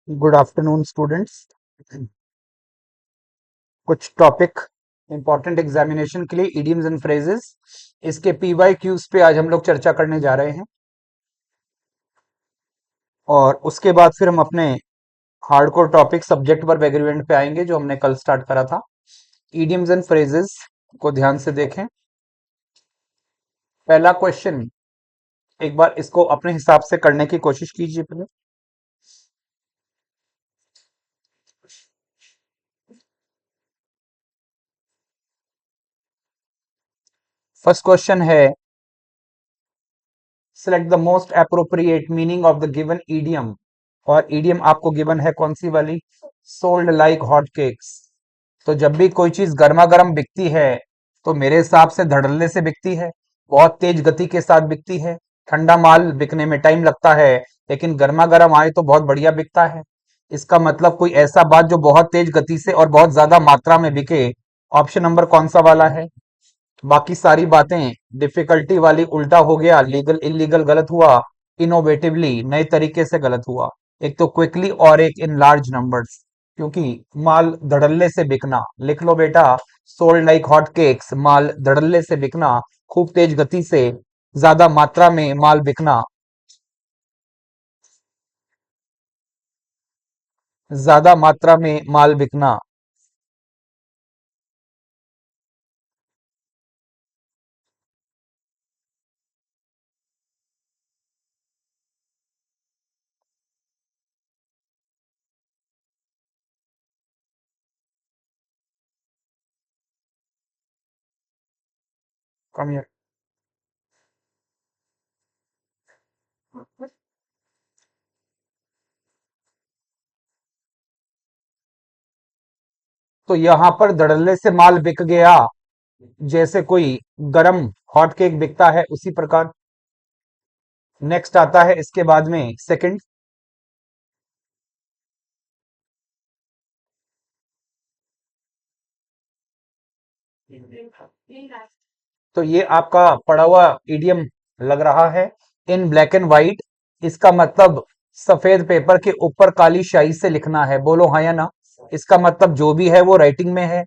Good afternoon students. कुछ topic important examination के लिए इडियम्स एंड फ्रेजेस, इसके पीवाई क्यूज पे आज हम लोग चर्चा करने जा रहे हैं। और उसके बाद फिर हम अपने hardcore topic subject verb agreement पे आएंगे जो हमने कल स्टार्ट करा था। इडियम्स एंड फ्रेजेस को ध्यान से देखें। पहला क्वेश्चन, एक बार इसको अपने हिसाब से करने की कोशिश कीजिए पहले। फर्स्ट क्वेश्चन है, select the most appropriate meaning of the given idiom. और ईडियम आपको गिवन है कौन सी वाली? Sold like hot cakes. तो जब भी कोई चीज गर्मा गर्म बिकती है तो मेरे हिसाब से धड़ल्ले से बिकती है, बहुत तेज गति के साथ बिकती है। ठंडा माल बिकने में टाइम लगता है, लेकिन गर्मा गर्म आए तो बहुत बढ़िया बिकता है। इसका मतलब कोई ऐसा बात जो बहुत तेज गति से और बहुत ज्यादा मात्रा में बिके। ऑप्शन नंबर कौन सा वाला है? बाकी सारी बातें डिफिकल्टी वाली उल्टा हो गया, लीगल इलीगल गलत हुआ, इनोवेटिवली नए तरीके से गलत हुआ। एक तो क्विकली और एक इन लार्ज नंबर्स। क्योंकि माल धड़ल्ले से बिकना, लिख लो बेटा, सोल्ड लाइक हॉट केक्स, माल धड़ल्ले से बिकना, खूब तेज गति से ज्यादा मात्रा में माल बिकना, ज्यादा मात्रा में माल बिकना। Come here. तो यहां पर धड़ल्ले से माल बिक गया, जैसे कोई गरम हॉट केक बिकता है उसी प्रकार। नेक्स्ट आता है इसके बाद में सेकंड। तो ये आपका पढ़ा हुआ इडियम लग रहा है, इन ब्लैक एंड व्हाइट। इसका मतलब सफेद पेपर के ऊपर काली शाई से लिखना है। बोलो हाँ या ना? इसका मतलब जो भी है वो राइटिंग में है,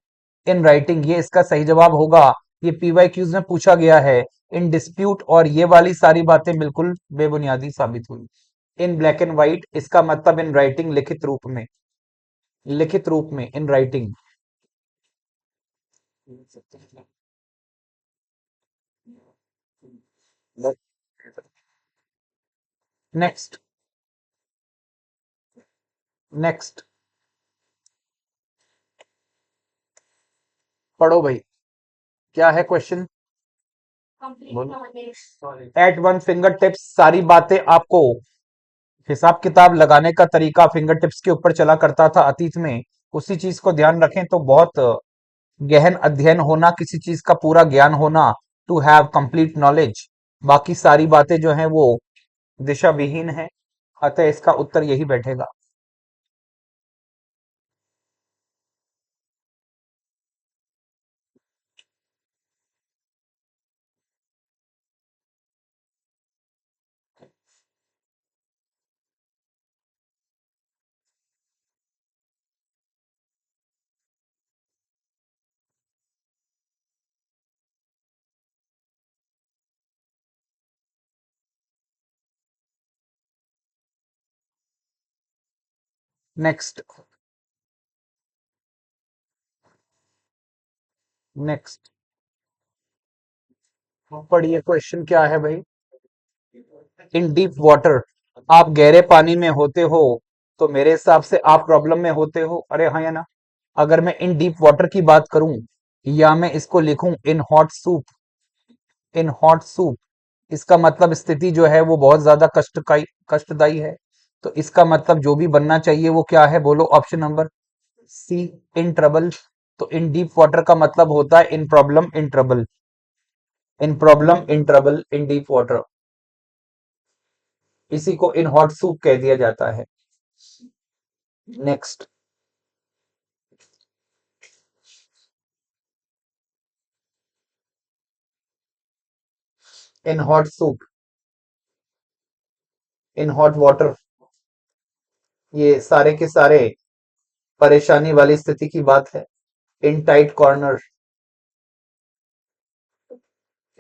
इन राइटिंग। ये इसका सही जवाब होगा। ये पीवाई क्यूज में पूछा गया है, इन डिस्प्यूट। और ये वाली सारी बातें बिल्कुल बेबुनियादी साबित हुई। इन ब्लैक एंड व्हाइट इसका मतलब इन राइटिंग, लिखित रूप में, लिखित रूप में, इन राइटिंग। नेक्स्ट। नेक्स्ट। पढ़ो भाई, क्या है question? At one finger tips, सारी बातें आपको हिसाब किताब लगाने का तरीका फिंगर टिप्स के ऊपर चला करता था अतीत में। उसी चीज को ध्यान रखें तो बहुत गहन अध्ययन होना, किसी चीज का पूरा ज्ञान होना, टू हैव कंप्लीट नॉलेज। बाकी सारी बातें जो हैं वो दिशा विहीन है। अतः इसका उत्तर यही बैठेगा। नेक्स्ट। नेक्स्ट। पढ़िए, क्वेश्चन क्या है भाई? इन डीप वाटर, आप गहरे पानी में होते हो तो मेरे हिसाब से आप प्रॉब्लम में होते हो। अरे हाँ या ना? अगर मैं इन डीप वाटर की बात करूं, या मैं इसको लिखूं इन hot soup, in hot soup, इसका मतलब स्थिति जो है वो बहुत ज्यादा कष्टदायी है। तो इसका मतलब जो भी बनना चाहिए वो क्या है? बोलो option number C, in trouble. तो इन डीप वाटर का मतलब होता है in problem in trouble, in problem in trouble, in deep water. इसी को इन हॉट सूप कह दिया जाता है। Next. In hot soup, in hot water. ये सारे के सारे परेशानी वाली स्थिति की बात है। इन टाइट कॉर्नर,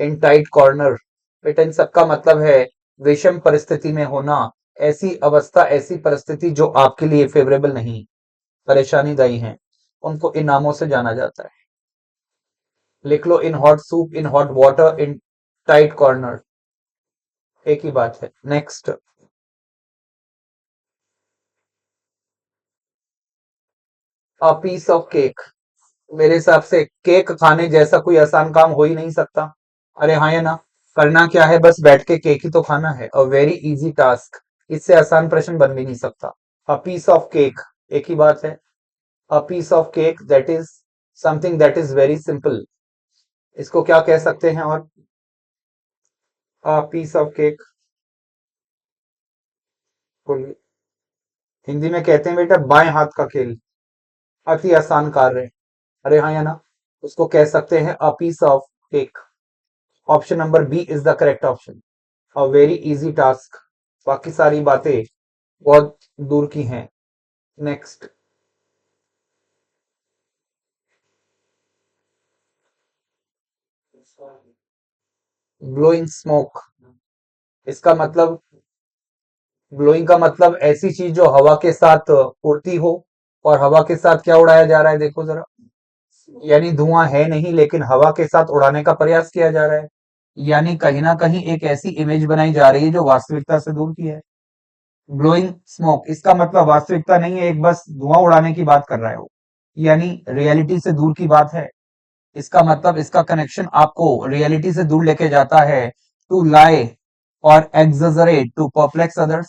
इन टाइट कॉर्नर, बेटा इन सबका मतलब है विषम परिस्थिति में होना, ऐसी अवस्था, ऐसी परिस्थिति जो आपके लिए फेवरेबल नहीं, परेशानीदायी है, उनको इन नामों से जाना जाता है। लिख लो, in hot soup, in hot water, in tight corner, एक ही बात है। Next, a piece of cake. मेरे हिसाब से केक खाने जैसा कोई आसान काम हो ही नहीं सकता। अरे हाँ या ना, करना क्या है, बस बैठ के केक ही तो खाना है, अ वेरी इजी टास्क, इससे आसान प्रश्न बन भी नहीं सकता। अ पीस ऑफ केक, एक ही बात है। A piece of cake that is something that is very simple, इसको क्या कह सकते हैं? और a piece of cake, Hindi में कहते हैं बेटा बाएं हाथ का खेल, अति आसान कार्य। अरे हाँ या ना, उसको कह सकते हैं a piece of cake. Option number B is the correct option, a very easy task, बाकी सारी बातें बहुत दूर की हैं। नेक्स्ट, ब्लोइंग स्मोक, इसका मतलब, ब्लोइंग का मतलब ऐसी चीज जो हवा के साथ उड़ती हो, और हवा के साथ क्या उड़ाया जा रहा है, देखो जरा, यानी धुआं है नहीं लेकिन हवा के साथ उड़ाने का प्रयास किया जा रहा है, यानी कहीं ना कहीं एक ऐसी इमेज बनाई जा रही है जो वास्तविकता से दूर की है। ब्लोइंग स्मोक, इसका मतलब वास्तविकता नहीं है, एक बस धुआं उड़ाने की बात कर रहा है वो, यानी रियलिटी से दूर की बात है। इसका मतलब, इसका कनेक्शन आपको रियलिटी से दूर लेके जाता है। टू लाई और एग्जजरेट टू परप्लेक्स अदर्स,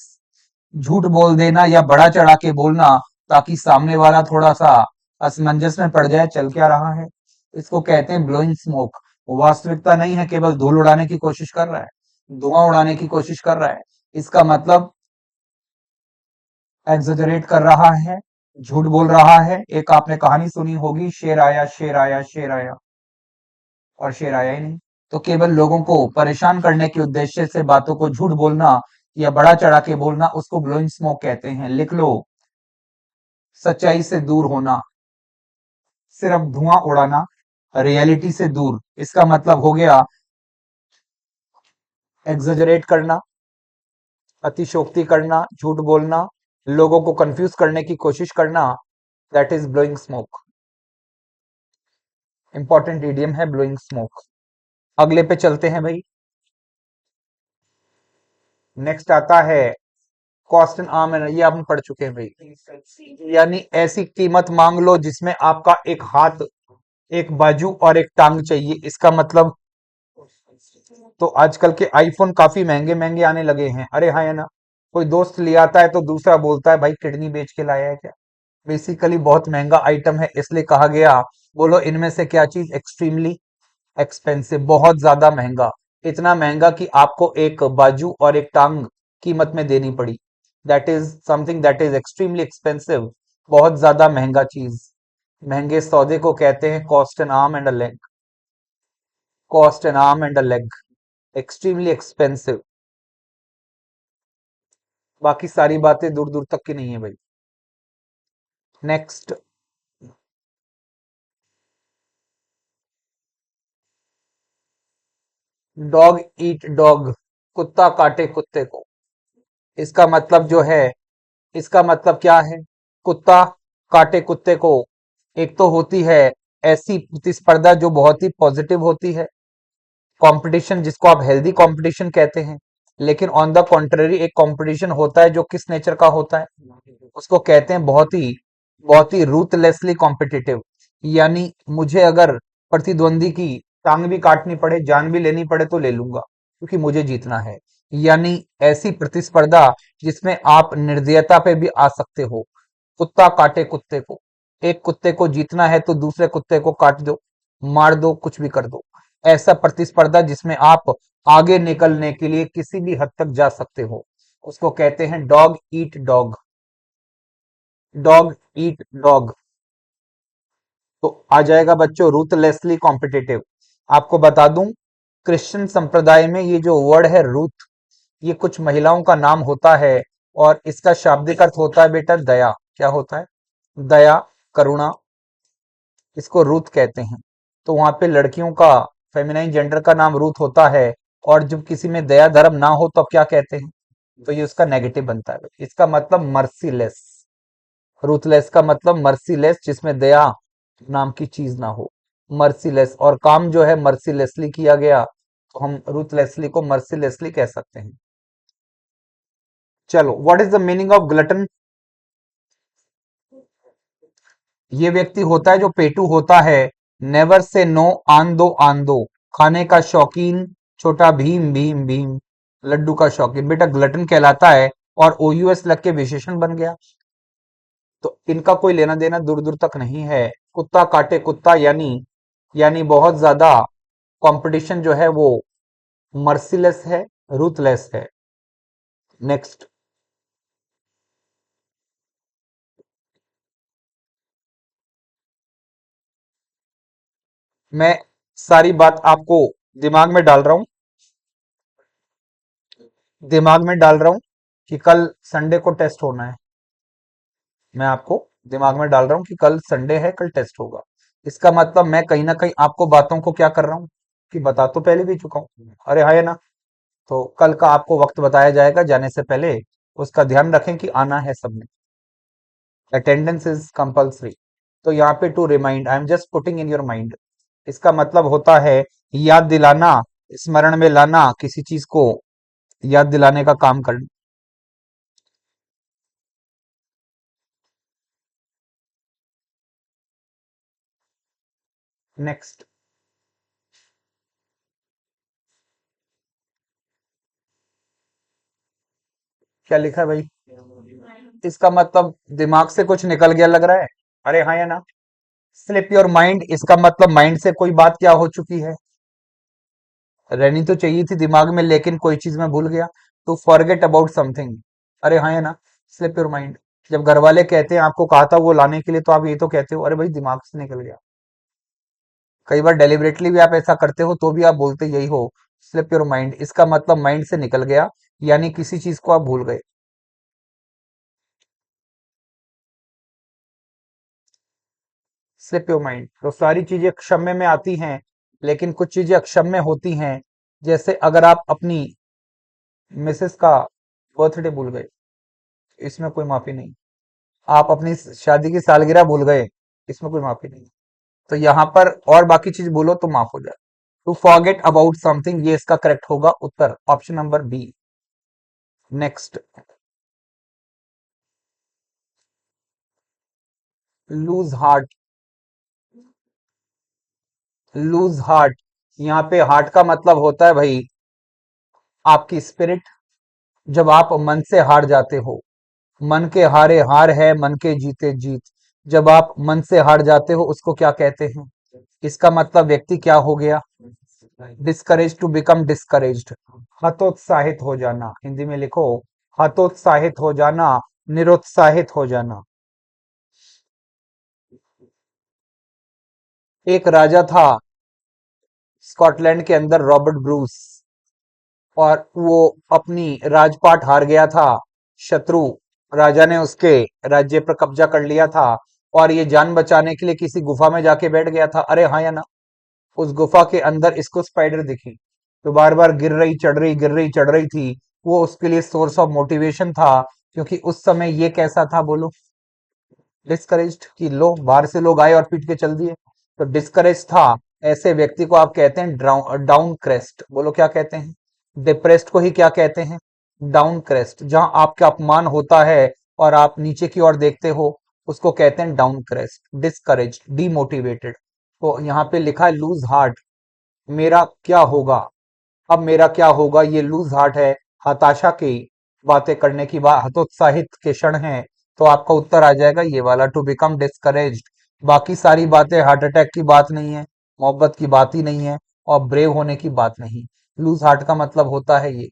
झूठ बोल देना या बड़ा चढ़ा के बोलना ताकि सामने वाला थोड़ा सा असमंजस में पड़ जाए, चल क्या रहा है, इसको कहते हैं ब्लोइंग स्मोक। वास्तविकता नहीं है, केवल धूल उड़ाने की कोशिश कर रहा है, धुआं उड़ाने की कोशिश कर रहा है। इसका मतलब एग्जजरेट कर रहा है, झूठ बोल रहा है। एक आपने कहानी सुनी होगी, शेर आया शेर आया शेर आया, और शेर आया ही नहीं। तो केवल लोगों को परेशान करने के उद्देश्य से बातों को झूठ बोलना या बड़ा चढ़ा के बोलना, उसको ब्लोइंग स्मोक कहते हैं। लिख लो, सच्चाई से दूर होना, सिर्फ धुआं उड़ाना, रियलिटी से दूर, इसका मतलब हो गया एग्जजरेट करना, अतिशोक्ति करना, झूठ बोलना, लोगों को कंफ्यूज करने की कोशिश करना, that is blowing smoke. Important idiom है ब्लोइंग स्मोक। अगले पे चलते हैं भाई। नेक्स्ट आता है कॉस्ट एंड आर्म एंड, ये आपने पढ़ चुके हैं भाई, यानी ऐसी कीमत मांग लो जिसमें आपका एक हाथ, एक बाजू और एक टांग चाहिए, इसका मतलब, तो आजकल के आईफोन काफी महंगे महंगे आने लगे हैं। अरे हाँ या ना, कोई दोस्त ले आता है तो दूसरा बोलता है भाई किडनी बेच के लाया है क्या। बेसिकली बहुत महंगा आइटम है, इसलिए कहा गया, बोलो इनमें से क्या चीज एक्सट्रीमली एक्सपेंसिव, बहुत ज्यादा महंगा, इतना महंगा कि आपको एक बाजू और एक टांग कीमत में देनी पड़ी। That is something that is extremely expensive, बहुत ज्यादा महंगा चीज, महंगे सौदे को कहते हैं cost N arm and a leg, cost N arm and a leg, extremely expensive. बाकी सारी बातें दूर दूर तक की नहीं है भाई। नेक्स्ट, डॉग ईट डॉग, कुत्ता काटे कुत्ते को, इसका मतलब जो है, इसका मतलब क्या है? कुत्ता काटे कुत्ते को, एक तो होती है ऐसी प्रतिस्पर्धा जो बहुत ही पॉजिटिव होती है, कंपटीशन जिसको आप हेल्दी कंपटीशन कहते हैं, लेकिन ऑन द कॉन्ट्ररी एक कंपटीशन होता है जो किस नेचर का होता है, उसको कहते हैं बहुत ही रूथलेसली कॉम्पिटिटिव, यानी मुझे अगर प्रतिद्वंदी की टांग भी काटनी पड़े, जान भी लेनी पड़े तो ले लूंगा, क्योंकि मुझे जीतना है। यानी ऐसी प्रतिस्पर्धा जिसमें आप निर्दयता पे भी आ सकते हो। कुत्ता काटे कुत्ते को, एक कुत्ते को जीतना है तो दूसरे कुत्ते को काट दो, मार दो, कुछ भी कर दो, ऐसा प्रतिस्पर्धा जिसमें आप आगे निकलने के लिए किसी भी हद तक जा सकते हो, उसको कहते हैं dog eat dog, dog eat dog. तो आ जाएगा बच्चों रूथलेसली कॉम्पिटिटिव। आपको बता दूं, क्रिश्चियन संप्रदाय में ये जो वर्ड है रूथ, ये कुछ महिलाओं का नाम होता है, और इसका शाब्दिक अर्थ होता है बेटा दया। क्या होता है? दया, करुणा, इसको रूथ कहते हैं। तो वहां पे लड़कियों का फेमिनाइन जेंडर का नाम रूथ होता है, और जब किसी में दया धर्म ना हो तो अब क्या कहते हैं? तो ये उसका नेगेटिव बनता है। इसका मतलब मर्सीलेस। रूथलेस का मतलब मर्सीलेस, जिसमें दया नाम की चीज ना हो। मर्सीलेस, और काम जो है मर्सीलेसली किया गया, तो हम रूथलेसली को मर्सीलेसली कह सकते हैं। चलो, what is the meaning of glutton? ये व्यक्ति होता है जो पेटू होता है। नेवर से नो, आन दो, खाने का शौकीन, छोटा भीम भीम भीम, लड्डू का शौकीन, बेटा ग्लटन कहलाता है। और ओयूएस लग के विशेषण बन गया। तो इनका कोई लेना देना दूर दूर तक नहीं है। कुत्ता काटे कुत्ता, यानी बहुत ज्यादा कंपटीशन जो है वो मर्सीलेस है, रूथलेस है। नेक्स्ट। मैं सारी बात आपको दिमाग में डाल रहा हूं, कि कल संडे को टेस्ट होना है। मैं आपको दिमाग में डाल रहा हूं कि कल संडे है, कल टेस्ट होगा। इसका मतलब मैं कहीं ना कहीं आपको बातों को क्या कर रहा हूं, कि बता तो पहले भी चुका हूं। अरे हाँ, है ना? तो कल का आपको वक्त बताया जाएगा जाने से पहले। उसका ध्यान रखें कि आना है सबने। Attendance is compulsory. तो यहाँ पे to remind, I am just putting in your mind. इसका मतलब होता है याद दिलाना, स्मरण में लाना, किसी चीज को याद दिलाने का काम करना। नेक्स्ट। क्या लिखा है भाई? इसका मतलब दिमाग से कुछ निकल गया लग रहा है। अरे हाँ या ना? स्लिप योर माइंड, इसका मतलब माइंड से कोई बात क्या हो चुकी है, रहनी तो चाहिए थी दिमाग में, लेकिन कोई चीज मैं भूल गया। To forget about something. अरे हाँ या ना? Slip your mind. जब घर वाले कहते हैं आपको कहा था वो लाने के लिए, तो आप ये तो कहते हो अरे भाई दिमाग से निकल गया। कई बार डेलिबरेटली भी आप ऐसा करते हो तो भी आप बोलते यही हो, स्लिप योर माइंड। इसका मतलब माइंड से निकल गया, यानी किसी चीज को आप भूल गए। Slip your mind. तो सारी चीजें क्षम्य में आती हैं, लेकिन कुछ चीजें अक्षम्य होती हैं। जैसे अगर आप अपनी मिसेस का बर्थडे भूल गए, इसमें कोई माफी नहीं। आप अपनी शादी की सालगिरह भूल गए, इसमें कोई माफी नहीं। तो यहाँ पर और बाकी चीज बोलो तो माफ हो जाए। टू फॉरगेट अबाउट समथिंग, ये इसका करेक्ट होगा उत्तर, option number B. Next. Lose heart. Lose heart, यहाँ पे हार्ट का मतलब होता है भाई आपकी स्पिरिट। जब आप मन से हार जाते हो, मन के हारे हार है, मन के जीते जीत। जब आप मन से हार जाते हो उसको क्या कहते हैं? इसका मतलब व्यक्ति क्या हो गया? Discourage, to become discouraged. हतोत्साहित हो जाना, हिंदी में लिखो हतोत्साहित हो जाना, निरुत्साहित हो जाना। एक राजा था स्कॉटलैंड के अंदर, रॉबर्ट ब्रूस, और वो अपनी राजपाट हार गया था। शत्रु राजा ने उसके राज्य पर कब्जा कर लिया था, और ये जान बचाने के लिए किसी गुफा में जाके बैठ गया था। अरे हाँ या ना? उस गुफा के अंदर इसको स्पाइडर दिखी, तो बार बार गिर रही चढ़ रही, गिर रही चढ़ रही थी। वो उसके लिए सोर्स ऑफ मोटिवेशन था, क्योंकि उस समय ये कैसा था बोलो? डिस्करेज्ड, कि लो बाहर से लोग आए और पीट के चल दिए। तो डिस्करेज था। ऐसे व्यक्ति को आप कहते हैं डाउन क्रेस्ट। बोलो क्या कहते हैं? डिप्रेस्ड को ही क्या कहते हैं? Down crest. जहां आपका अपमान होता है और आप नीचे की ओर देखते हो, उसको कहते हैं डाउन क्रेस्ट। Discourage, demotivated. तो यहाँ पे लिखा है लूज हार्ट। मेरा क्या होगा? अब मेरा क्या होगा, ये लूज हार्ट है, हताशा की बातें करने की बात, हतोत्साहित के क्षण है। तो आपका उत्तर आ जाएगा ये वाला, टू बिकम डिस्करेज्ड। बाकी सारी बातें हार्ट अटैक की बात नहीं है, मोहब्बत की बात ही नहीं है, और ब्रेव होने की बात नहीं। लूज हार्ट का मतलब होता है ये।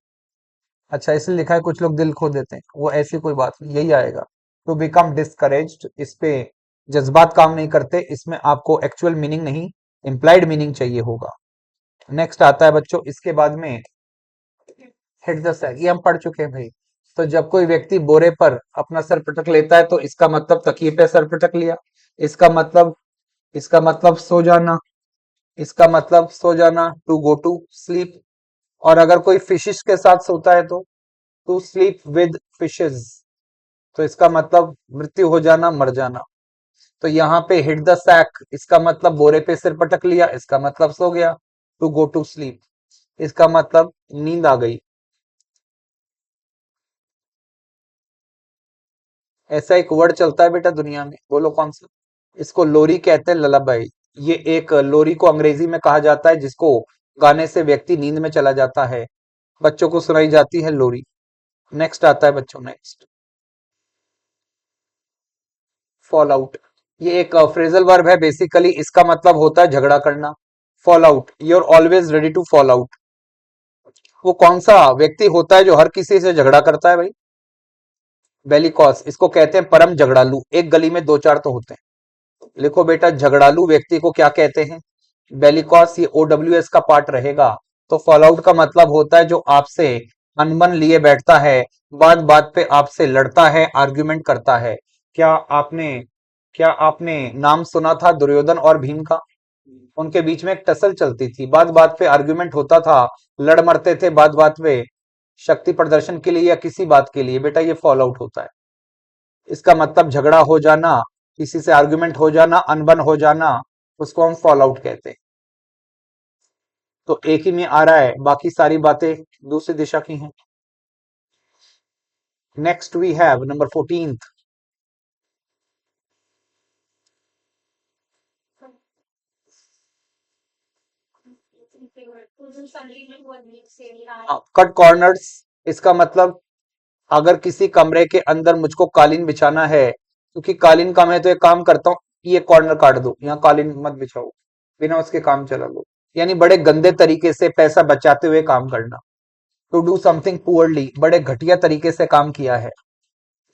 अच्छा, इसलिए लिखा है कुछ लोग दिल खो देते हैं, वो ऐसी कोई बात नहीं, यही आएगा। टू बिकम डिस्करेज्ड, इस पे जज्बात काम नहीं करते, इसमें आपको एक्चुअल मीनिंग नहीं, इंप्लाइड मीनिंग चाहिए होगा। नेक्स्ट आता है बच्चों इसके बाद में, हिट द सैक, ये हम पढ़ चुके हैं भाई। तो जब कोई व्यक्ति बोरे पर अपना सर पटक लेता है तो इसका मतलब तकिए पे सर पटक लिया। इसका मतलब इसका मतलब सो जाना। इसका मतलब सो जाना, टू गो टू स्लीप। और अगर कोई फिशिश के साथ सोता है तो टू स्लीप विद फिशेस। तो इसका मतलब मृत्यु हो जाना, मर जाना। तो यहाँ पे हिट द सैक, इसका मतलब बोरे पे सिर पटक लिया, इसका मतलब सो गया। टू गो टू स्लीप, इसका मतलब नींद आ गई। ऐसा एक वर्ड चलता है बेटा दुनिया में, बोलो कौन सा। इसको लोरी कहते हैं, ललाबाई। ये एक लोरी को अंग्रेजी में कहा जाता है जिसको गाने से व्यक्ति नींद में चला जाता है। बच्चों को सुनाई जाती है लोरी। नेक्स्ट आता है बच्चों, नेक्स्ट फॉल आउट। ये एक फ्रेजल वर्ब है बेसिकली। इसका मतलब होता है झगड़ा करना। Fall out, you are always ready to fall out. वो कौन सा व्यक्ति होता है जो हर किसी से झगड़ा करता है भाई? बेलिकॉस, इसको कहते हैं परम झगड़ालू। एक गली में दो चार तो होते हैं। लिखो बेटा, झगड़ालू व्यक्ति को क्या कहते हैं? बेलिकॉस। ये OWS का पार्ट रहेगा। तो फॉल आउट का मतलब होता है जो आपसे अनबन लिए बैठता है, बात बात पे आपसे लड़ता है, आर्ग्यूमेंट करता है। क्या आपने क्या आपने नाम सुना था दुर्योधन और भीम का? उनके बीच में एक टसल चलती थी, बात बात पे आर्ग्यूमेंट होता था, लड़ मरते थे बात बात पे, शक्ति प्रदर्शन के लिए या किसी बात के लिए। बेटा ये फॉल आउट होता है। इसका मतलब झगड़ा हो जाना, किसी से आर्ग्यूमेंट हो जाना, अनबन हो जाना, उसको हम फॉल आउट कहते हैं। तो एक ही में आ रहा है, बाकी सारी बातें दूसरी दिशा की हैं। Next we have number 14th। Cut corners. इसका मतलब अगर किसी कमरे के अंदर मुझको कालीन बिछाना है, क्योंकि कालीन का मैं तो एक काम करता हूँ, ये कॉर्नर काट दो, यहाँ कालीन मत बिछाओ, बिना उसके काम चला लो। यानी बड़े गंदे तरीके से पैसा बचाते हुए काम करना। टू डू समथिंग पुअरली, बड़े घटिया तरीके से काम किया है।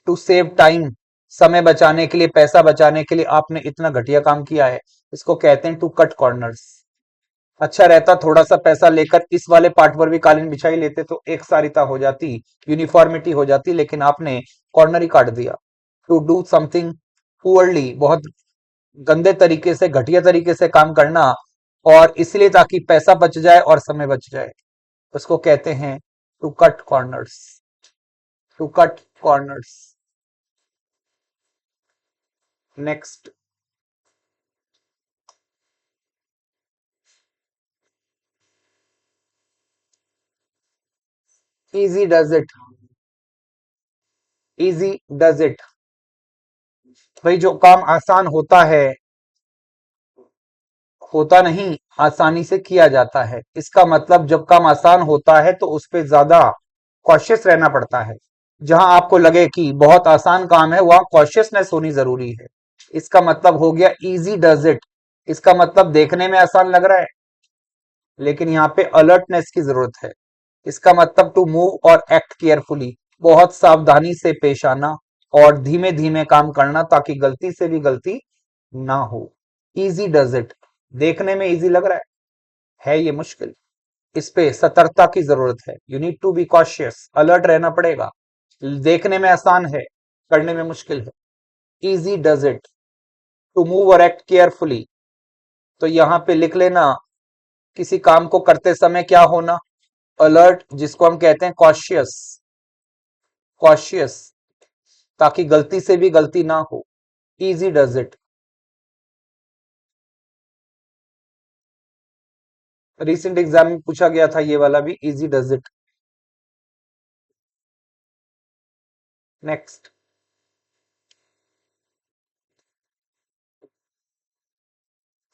टू सेव टाइम, समय बचाने के लिए, पैसा बचाने के लिए आपने इतना घटिया काम किया है। इसको कहते हैं टू कट कॉर्नर्स। अच्छा रहता थोड़ा सा पैसा लेकर इस वाले पार्ट पर भी कालीन बिछाई लेते तो एक सारिता हो जाती, यूनिफॉर्मिटी हो जाती, लेकिन आपने कॉर्नर ही काट दिया। टू डू समथिंग पुअरली, बहुत गंदे तरीके से, घटिया तरीके से काम करना, और इसलिए ताकि पैसा बच जाए और समय बच जाए, उसको कहते हैं to cut corners. To cut corners. Next, easy does it. Easy does it, भाई जो काम आसान होता है, होता नहीं, आसानी से किया जाता है। इसका मतलब जब काम आसान होता है तो उस पे ज्यादा कॉशियस रहना पड़ता है। जहां आपको लगे कि बहुत आसान काम है वहां कॉशियसनेस होनी जरूरी है। इसका मतलब हो गया इजी डज इट। इसका मतलब देखने में आसान लग रहा है, लेकिन यहाँ पे अलर्टनेस की जरूरत है। इसका मतलब टू मूव और एक्ट केयरफुली, बहुत सावधानी से पेश आना और धीमे धीमे काम करना ताकि गलती से भी गलती ना हो। इजी डज इट, देखने में इजी लग रहा है ये मुश्किल। इस पे सतर्कता की जरूरत है। You need to be cautious, alert रहना पड़ेगा। देखने में आसान है, करने में मुश्किल है। Easy does it, to move और एक्ट केयरफुली। तो यहां पे लिख लेना, किसी काम को करते समय क्या होना? अलर्ट, जिसको हम कहते हैं कॉशियस। कॉशियस, ताकि गलती से भी गलती ना हो। Easy does it. Recent exam में पूछा गया था ये वाला भी, easy does it. Next,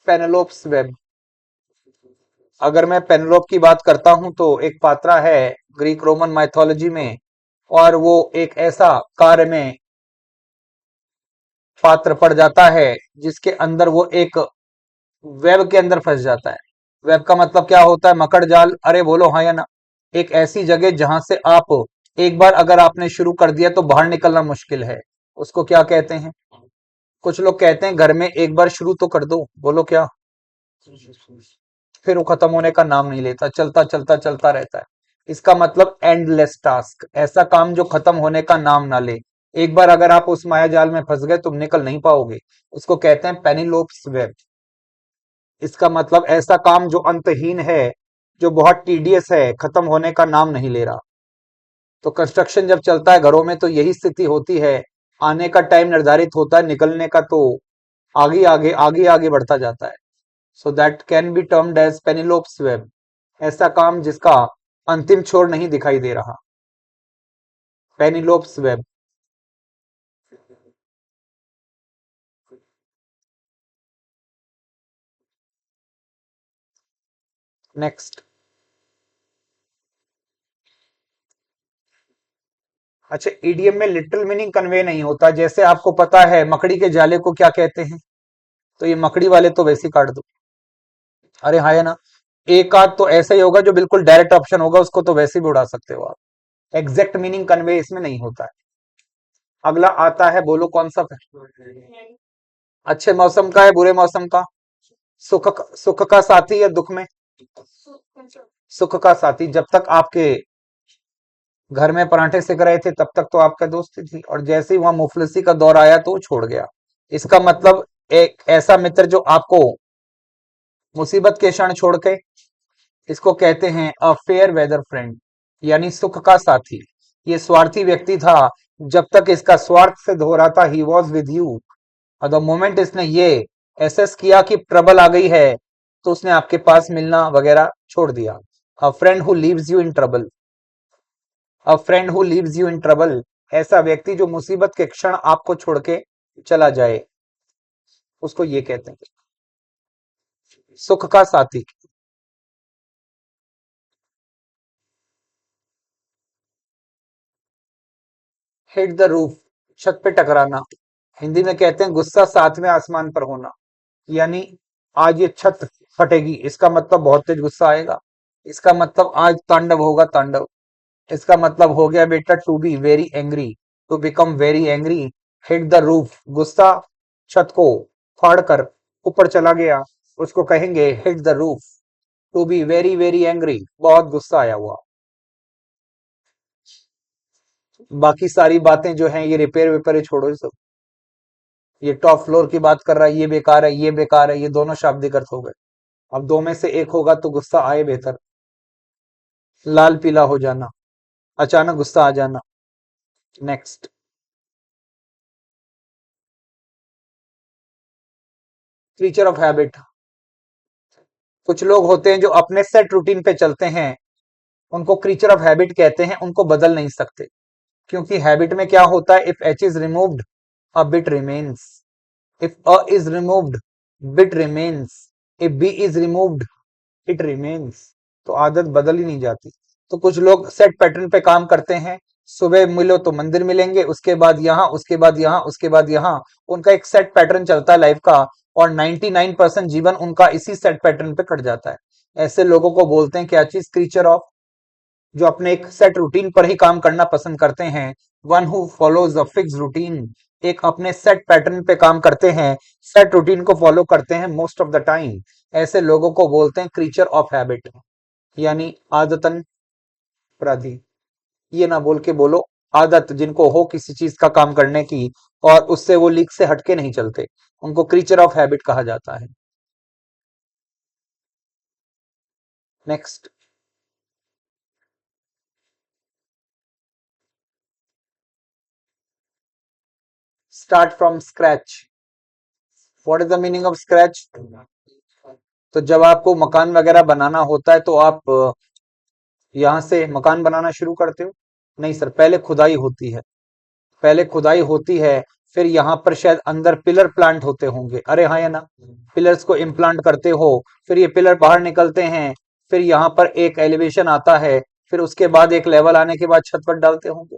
Penelope's web. अगर मैं पेनेलोप की बात करता हूं तो एक पात्रा है ग्रीक रोमन माइथोलॉजी में, और वो एक ऐसा कार्य में पात्र पड़ जाता है जिसके अंदर वो एक वेब के अंदर फंस जाता है। वेब का मतलब क्या होता है? मकड़ जाल। अरे बोलो हाँ या ना। एक ऐसी जगह जहां से आप एक बार अगर आपने शुरू कर दिया तो बाहर निकलना मुश्किल है। उसको क्या कहते हैं? कुछ लोग कहते हैं घर में एक बार शुरू तो कर दो, बोलो क्या, फिर वो खत्म होने का नाम नहीं लेता, चलता चलता चलता रहता है। इसका मतलब एंडलेस टास्क, ऐसा काम जो खत्म होने का नाम ना ले। एक बार अगर आप उस माया जाल में फंस गए तुम निकल नहीं पाओगे। उसको कहते हैं पेनिलोप्स वेब। इसका मतलब ऐसा काम जो अंतहीन है, जो बहुत टीडियस है, खत्म होने का नाम नहीं ले रहा। तो कंस्ट्रक्शन जब चलता है घरों में तो यही स्थिति होती है। आने का टाइम निर्धारित होता है, निकलने का तो आगे आगे आगे आगे बढ़ता जाता है। So that can be termed as Penelope's web. ऐसा काम जिसका अंतिम छोर नहीं दिखाई दे रहा। Penelope's web. नेक्स्ट। अच्छा, ईडीएम में लिटरल मीनिंग कन्वे नहीं होता। जैसे आपको पता है मकड़ी के जाले को क्या कहते हैं, तो ये मकड़ी वाले तो वैसे ही काट दो। अरे हाँ, है ना। एक आध तो ऐसा ही होगा जो बिल्कुल डायरेक्ट ऑप्शन होगा, उसको तो वैसे भी उड़ा सकते हो आप। एग्जैक्ट मीनिंग कन्वे इसमें नहीं होता है। अगला आता है, बोलो कौन सा। अच्छे मौसम का है, बुरे मौसम का। सुख का साथी या दुख में। सुख का साथी। जब तक आपके घर में पराठे सेक रहे थे तब तक तो आपका दोस्त ही थी, और जैसे ही वहां मुफलिसी का दौर आया तो वो छोड़ गया। इसका मतलब एक ऐसा मित्र जो आपको मुसीबत के क्षण छोड़ के, इसको कहते हैं अ फेयर वेदर फ्रेंड, यानी सुख का साथी। ये स्वार्थी व्यक्ति था। जब तक इसका स्वार्थ सिद्ध हो रहा था, ही वॉज विद यू। और द मोमेंट इसने ये एसेस किया कि ट्रबल आ गई है, तो उसने आपके पास मिलना वगैरह छोड़ दिया। अ friend who leaves you in trouble. A friend who leaves you in trouble, ऐसा व्यक्ति जो मुसीबत के क्षण आपको छोड़ के चला जाए, उसको ये कहते हैं सुख का साथी। हिट द रूफ, छत पे टकराना। हिंदी में कहते हैं गुस्सा सातवें आसमान पर होना। यानी आज ये छत फटेगी, इसका मतलब बहुत तेज गुस्सा आएगा। इसका मतलब आज तांडव होगा, तांडव। इसका मतलब हो गया बेटा to be very angry, to become very angry. Hit the roof, गुस्सा छत को फाड़ कर ऊपर चला गया, उसको कहेंगे hit the roof. To be very very angry, बहुत गुस्सा आया हुआ। बाकी सारी बातें जो हैं ये रिपेयर वेपेयर छोड़ो, ये सब। ये टॉप फ्लोर की बात कर रहा है, ये बेकार है, ये बेकार है, ये दोनों शाब्दिक अर्थ हो गए। अब दो में से एक होगा तो गुस्सा आए बेहतर। लाल पीला हो जाना, अचानक गुस्सा आ जाना। नेक्स्ट। Creature of habit. कुछ लोग होते हैं जो अपने सेट रूटीन पे चलते हैं, उनको क्रीचर ऑफ हैबिट कहते हैं, उनको बदल नहीं सकते। क्योंकि हैबिट में क्या होता है, if H is removed a bit remains, if A is removed bit remains, if B is removed it remains. तो आदत बदल ही नहीं जाती। तो कुछ लोग सेट पैटर्न पे काम करते हैं। सुबह मिलो तो मंदिर मिलेंगे, उसके बाद यहाँ, उसके बाद यहाँ, उसके बाद यहाँ। उनका एक सेट पैटर्न चलता है लाइफ का, और 99% जीवन उनका इसी सेट पैटर्न पे कट जाता है। ऐसे लोगों को बोलते हैं क्या चीज, क्रीचर ऑफ, जो अपने एक सेट रूटीन पर ही काम करना पसंद करते हैं। One who follows a fix routine, एक अपने सेट पैटर्न पे काम करते हैं, सेट रूटीन को फॉलो करते हैं मोस्ट ऑफ द टाइम। ऐसे लोगों को बोलते हैं क्रीचर ऑफ हैबिट, यानी आदतन अपराधी। ये ना बोल के बोलो आदत, जिनको हो किसी चीज का काम करने की और उससे वो लीक से हटके नहीं चलते, उनको क्रीचर ऑफ हैबिट कहा जाता है। Next. Start from scratch. What is the meaning of scratch. तो जब आपको मकान वगैरह बनाना होता है तो आप यहाँ से मकान बनाना शुरू करते हो। नहीं सर, पहले खुदाई होती है। पहले खुदाई होती है, फिर यहाँ पर शायद अंदर पिलर प्लांट होते होंगे। अरे हाँ या ना। पिलर्स को इम्प्लांट करते हो, फिर ये पिलर बाहर निकलते हैं, फिर यहाँ पर एक एलिवेशन आता है, फिर उसके बाद एक लेवल आने के बाद छत पर डालते होंगे।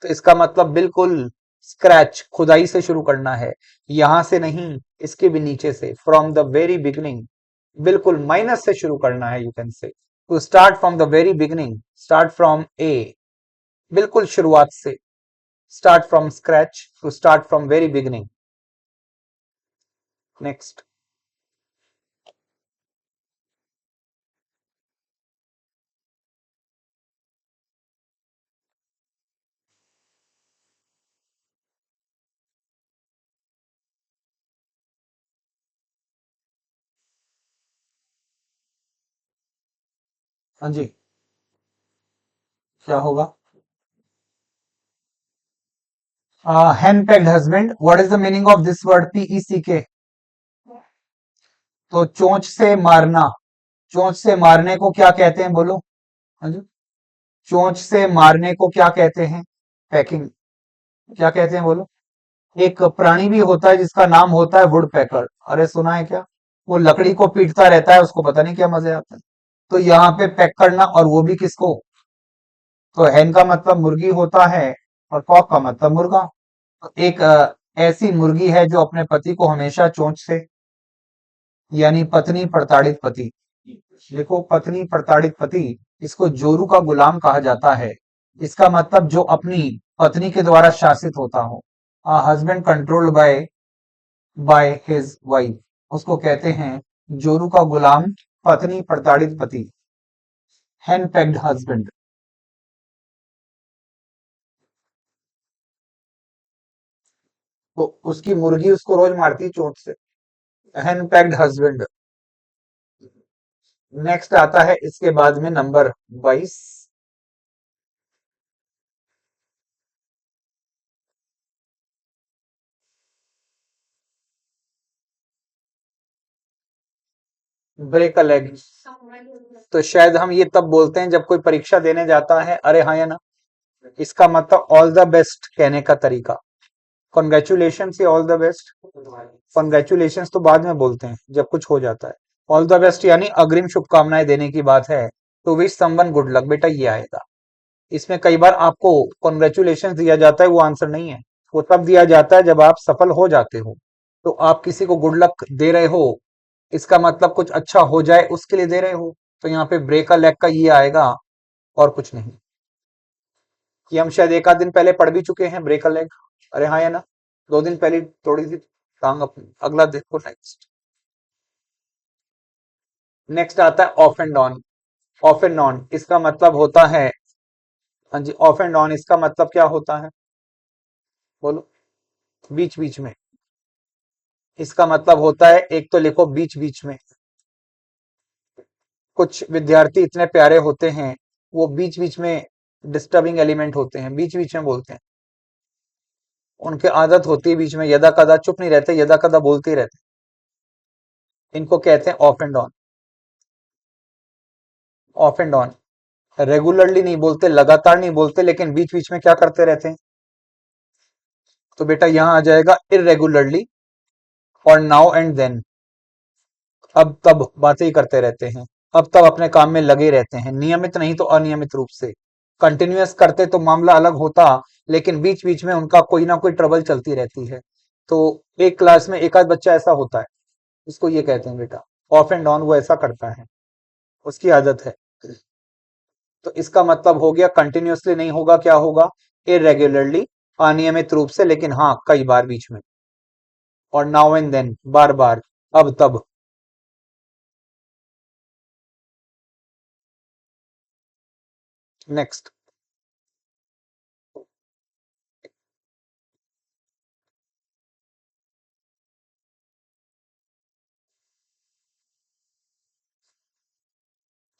तो इसका मतलब बिल्कुल स्क्रैच, खुदाई से शुरू करना है। यहां से नहीं, इसके भी नीचे से, फ्रॉम द वेरी बिगिनिंग, बिल्कुल माइनस से शुरू करना है। You can say to start from the very beginning, start from A, बिल्कुल शुरुआत से। Start from scratch, to start from very beginning. Next. हाँ जी, क्या होगा? hen pegged husband. What is the meaning of this word PECK? तो चोंच से मारना, चोंच से मारने को क्या कहते हैं बोलो? हाँ जी, चोंच से मारने को क्या कहते हैं? पैकिंग। क्या कहते हैं बोलो? एक प्राणी भी होता है जिसका नाम होता है वुड पैकर। अरे सुना है क्या? वो लकड़ी को पीटता रहता है, उसको पता नहीं क्या मजे आते हैं। तो यहाँ पे पैक करना, और वो भी किसको? तो हैन का मतलब मुर्गी होता है और कॉक का मतलब मुर्गा। तो एक ऐसी मुर्गी है जो अपने पति को हमेशा चोंच से, यानी पत्नी प्रताड़ित पति। देखो, पत्नी प्रताड़ित पति, इसको जोरू का गुलाम कहा जाता है। इसका मतलब जो अपनी पत्नी के द्वारा शासित होता हो। Husband controlled by by his wife, उसको कहते हैं जोरू का गुलाम, पत्नी प्रताड़ित पति, हैंड पैक्ड हस्बैंड। तो उसकी मुर्गी उसको रोज मारती चोंच से। Hand packed husband. नेक्स्ट आता है इसके बाद में नंबर 22। Break a leg. तो शायद हम ये तब बोलते हैं जब कोई परीक्षा देने जाता है, अरे हाँ या ना। इसका मतलब ऑल द बेस्ट कहने का तरीका। कॉन्ग्रेचुलेशन या ऑल द बेस्ट। कॉन्ग्रेचुलेशन तो बाद में बोलते हैं जब कुछ हो जाता है। ऑल द बेस्ट यानी अग्रिम शुभकामनाएं देने की बात है। To wish someone good luck, बेटा ये आएगा। इसमें कई बार आपको कॉन्ग्रेचुलेशन दिया जाता है, वो आंसर नहीं है। वो तब दिया जाता है जब आप सफल हो जाते हो। तो आप किसी को गुड लक दे रहे हो, इसका मतलब कुछ अच्छा हो जाए उसके लिए दे रहे हो। तो यहाँ पे ब्रेक अ लेग का ये आएगा, और कुछ नहीं। ये हम शायद एक आध दिन पहले पढ़ भी चुके हैं, ब्रेक अ लेग। अरे हाँ या ना, 2 दिन पहले थोड़ी सी टांग अपनी। अगला देखो, नेक्स्ट। नेक्स्ट आता है of and on. Of and on इसका मतलब होता है, हाँ जी, ऑफ एंड ऑन इसका मतलब क्या होता है बोलो? बीच बीच में। इसका मतलब होता है, एक तो लिखो बीच बीच में। कुछ विद्यार्थी इतने प्यारे होते हैं, वो बीच बीच में डिस्टर्बिंग एलिमेंट होते हैं, बीच बीच में बोलते हैं। उनकी आदत होती है बीच में यदा कदा चुप नहीं रहते, यदा कदा बोलते ही रहते हैं। इनको कहते हैं of and on. Of and on regularly नहीं बोलते, लगातार नहीं बोलते, लेकिन बीच बीच में क्या करते रहते हैं? तो बेटा यहां आ जाएगा इरेगुलरली और नाउ एंड देन। अब तब बातें ही करते रहते हैं, अब तब अपने काम में लगे रहते हैं, नियमित नहीं तो अनियमित रूप से। कंटिन्यूअस करते तो मामला अलग होता, लेकिन बीच बीच में उनका कोई ना कोई ट्रबल चलती रहती है। तो एक क्लास में एक आध बच्चा ऐसा होता है, उसको ये कहते हैं बेटा ऑफ एंड ऑन, वो ऐसा करता है, उसकी आदत है। तो इसका मतलब हो गया कंटिन्यूअसली नहीं होगा, क्या होगा? इरेगुलरली, अनियमित रूप से, लेकिन हाँ कई बार बीच में। और नाउ एंड देन बार बार, अब तब। नेक्स्ट।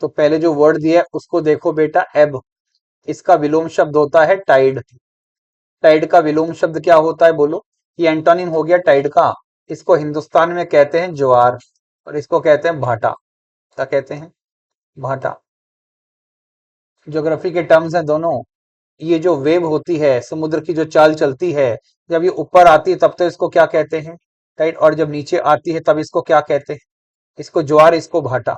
तो पहले जो वर्ड दिया है उसको देखो बेटा, एब। इसका विलोम शब्द होता है टाइड। टाइड का विलोम शब्द क्या होता है बोलो? ये एंटोनिम हो गया टाइड का। इसको हिंदुस्तान में कहते हैं ज्वार, और इसको कहते हैं भाटा। क्या कहते हैं? भाटा। ज्योग्राफी के टर्म्स हैं दोनों। ये जो वेव होती है, समुद्र की जो चाल चलती है, जब ये ऊपर आती है तब तो इसको क्या कहते हैं? टाइड। और जब नीचे आती है तब इसको क्या कहते हैं? इसको ज्वार, इसको भाटा।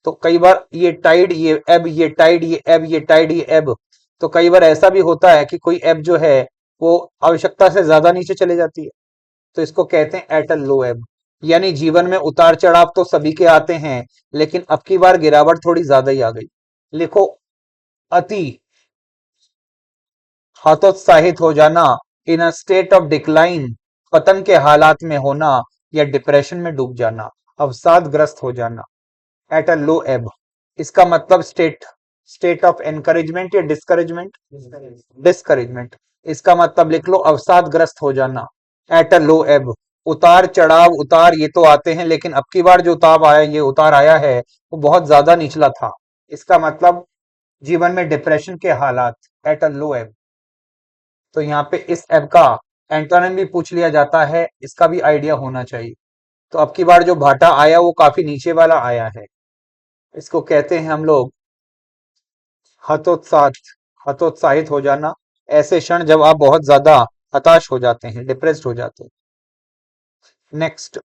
तो कई बार ये टाइड, ये एब, ये टाइड, ये एब, ये टाइड, ये एब। तो कई बार ऐसा भी होता है कि कोई एब जो है वो आवश्यकता से ज्यादा नीचे चले जाती है, तो इसको कहते हैं एट अ लो एब। यानी जीवन में उतार चढ़ाव तो सभी के आते हैं, लेकिन अब की बार गिरावट थोड़ी ज्यादा ही आ गई। लिखो, अति हतोत्साहित हो जाना, इन अ स्टेट ऑफ डिक्लाइन, पतन के हालात में होना, या डिप्रेशन में डूब जाना, अवसादग्रस्त हो जाना। एट अ लो एब, इसका मतलब स्टेट, स्टेट ऑफ एनकरेजमेंट या डिस्करेजमेंट? डिस्करेजमेंट। इसका मतलब लिख लो अवसादग्रस्त हो जाना। एट अ लो एब, उतार चढ़ाव, उतार ये तो आते हैं, लेकिन अब की बार जो उतार आया, ये उतार आया है वो बहुत ज्यादा निचला था। इसका मतलब जीवन में डिप्रेशन के हालात, एट अ लो एब। तो यहाँ पे इस एब का एंटोनिम भी पूछ लिया जाता है, इसका भी आइडिया होना चाहिए। तो अब की बार जो भाटा आया वो काफी नीचे वाला आया है, इसको कहते हैं हम लोग हतोत्साह। हतोत्साहित हो जाना, ऐसे क्षण जब आप बहुत ज्यादा हताश हो जाते हैं, डिप्रेस्ड हो जाते हैं। नेक्स्ट।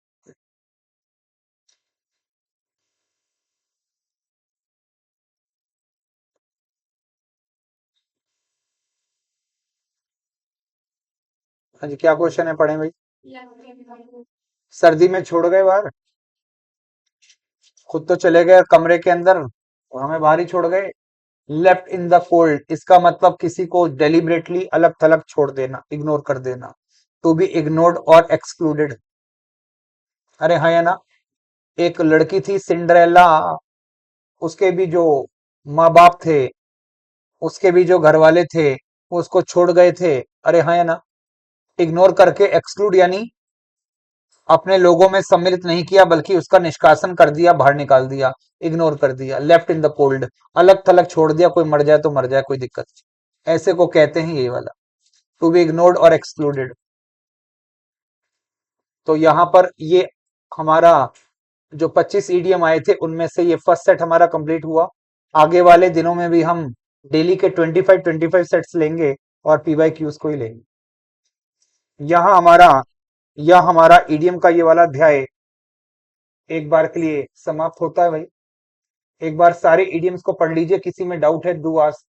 हाँ जी, क्या क्वेश्चन है, पढ़े भाई। सर्दी में छोड़ गए बाहर, खुद तो चले गए कमरे के अंदर और हमें बाहर ही छोड़ गए। लेफ्ट इन द कोल्ड, इसका मतलब किसी को डेलिबरेटली अलग थलग छोड़ देना, इग्नोर कर देना। टू बी इग्नोर्ड और एक्सक्लूडेड। अरे हाँ या ना। एक लड़की थी सिंड्रेला, उसके भी जो माँ बाप थे, उसके भी जो घर वाले थे, वो उसको छोड़ गए थे। अरे हाँ या ना। इग्नोर करके, एक्सक्लूड यानी अपने लोगों में सम्मिलित नहीं किया, बल्कि उसका निष्कासन कर दिया, बाहर निकाल दिया, इग्नोर कर दिया। लेफ्ट इन द कोल्ड, अलग थलग छोड़ दिया, कोई मर जाए तो मर जाए, कोई दिक्कत नहीं, ऐसे को कहते हैं ये वाला, टू बी इग्नोर्ड और एक्सक्लूडेड। तो यहाँ पर ये हमारा जो 25 ईडीएम आए थे उनमें से ये फर्स्ट सेट हमारा कंप्लीट हुआ। आगे वाले दिनों में भी हम डेली के 25 सेट्स लेंगे और पीवाई क्यूज को ही लेंगे। यहाँ हमारा यह हमारा ईडीएम का ये वाला अध्याय एक बार के लिए समाप्त होता है भाई। एक बार सारे इडियम्स को पढ़ लीजिए, किसी में डाउट है डू आस्क।